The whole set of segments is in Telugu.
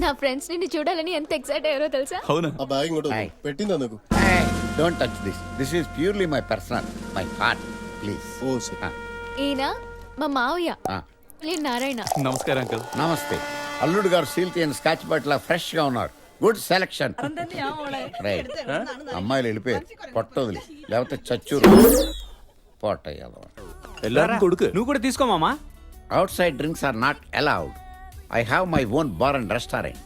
నా ఫ్రెండ్స్ నిన్ను చూడాలని ఎంత ఎక్సైట్ అయ్యారో తెలుసా? అవునా? ఆ బ్యాగ్ ఇంకోటి పెట్టింది అందుకు. Don't touch this. This is purely my personal, my heart. Please. Oh సరే. ఈయన మా మావయ్య, నేను నారాయణ. నమస్కారం అంకుల్. నమస్తే. అల్లుడు గారు సీల్ తీయని స్కాచ్ బాటిల్ ఫ్రెష్ గా ఉన్నారు. Good selection. రైట్. అమ్మాయిలు వెళ్ళిపోయారు. పొట్టొదిలి లేకపోతే చచ్చూరు పొట్టయ్యాలి. వెళ్ళారా కొడుకు? నువ్వు కూడా తీసుకో మామా. Outside drinks are not allowed. I have my own bar and restaurant.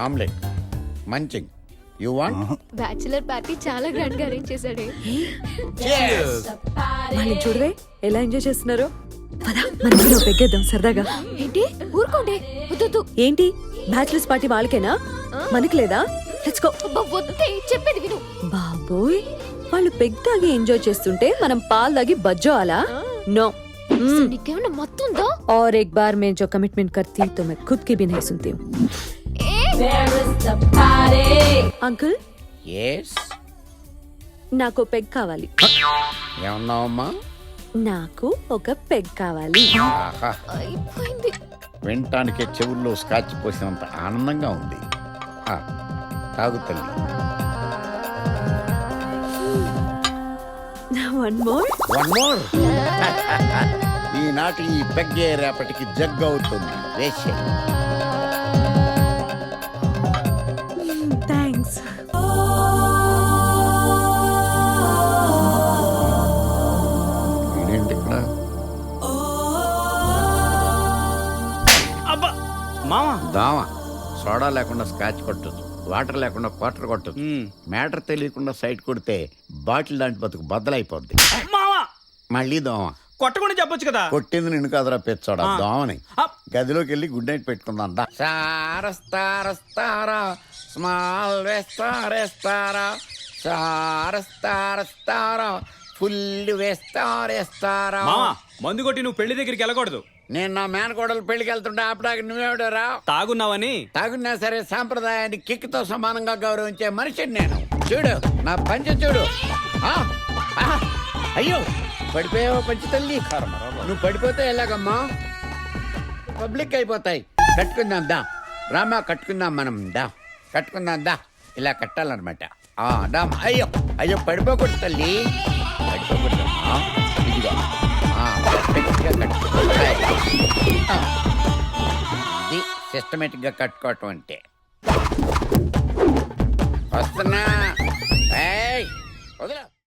Omelette munching. You want? Bachelor party చాలా గ్రాండ్ గా అరేంజ్ చేశాడే. వాళ్ళని చూడవే ఎలా ఎంజాయ్ చేస్తున్నారు. పదా మనం పెగ్గేద్దాం సరదాగా. ఏంటి ఊరుకోండి, వద్దు. ఏంటి బ్యాచులర్స్ పార్టీ వాళ్ళకేనా, మనకి లేదా? Let's go. వద్దే, చెప్పేది విను. బాబోయ్, వాళ్ళు పెగ్ తాగి ఎంజాయ్ చేస్తుంటే మనం పాలు తాగి బజ్జోవాలా? నో. నీకేమన్నా మత్తుందో? और एक बार मैं जो कमिटमेंट करती तो मैं खुद की भी नहीं सुनती हूँ. Uncle, yes. నాకు పెగ్ కావాలి. ఏమన్నావమ్మా? నాకు ఒక పెగ్ కావాలి. ఆహా, అయిపోయింది. వినటానికే చెవుల్లో స్కాచ్ పోసినంత ఆనందంగా ఉంది. ఆ, తాగు తల్లి. One more. One more. ఈనాటి ఈ పెగ్గే రేపటికి జగ్ అవుతుంది. వేసే. థ్యాంక్స్. ఇదేంటి ఇక్కడ? అబ్బా మామా. దామ. సోడా లేకుండా స్కాచ్ కొట్టచ్చు, వాటర్ లేకుండా క్వార్టర్ కొట్టచ్చు. మ్యాటర్ తెలియకుండా సైట్ కొడితే బాటిల్ లాంటి బతుకు బద్దలైపోద్ది. మామా మళ్ళీ దోమ. కొట్టకుండా చెప్పొచ్చు కదా. కొట్టింది నిన్ను కాదురా పెచ్చోడా, దోమని. గదిలోకి వెళ్ళి గుడ్ నైట్ పెట్టుకుందాం దా. సారస్తారస్తారా స్మాల్ వేస్తారేస్తారా, సారస్తారస్తారా ఫుల్ వేస్తారేస్తారా. మామా మందు కొట్టి నువ్వు పెళ్లి దగ్గరికి వెళ్ళకూడదు. నేను నా మేనకోడలు పెళ్లికి వెళ్తుంటే ఆపడానికి నువ్వేవిడరా? తాగున్నావని. తాగున్నా సరే సాంప్రదాయాన్ని కిక్తో సమానంగా గౌరవించే మనిషిని నేను. చూడు నా పంచ చూడు. ఆ, ఆ, అయ్యో పడిపోయావో పంచి తల్లి. నువ్వు పడిపోతే ఎలాగమ్మా? పబ్లిక్ అయిపోతాయి. కట్టుకుందాం దా. రామా కట్టుకుందాం మనం దా. కట్టుకుందాం దా. ఇలా కట్టాలన్నమాట. దా. అయ్యో అయ్యో పడిపోకూడదు తల్లి, పడిపోకూడదు. ఇదిగో ఇది సిస్టమేటిక్ గా కట్టుకోవటం అంటే. వస్తున్నా.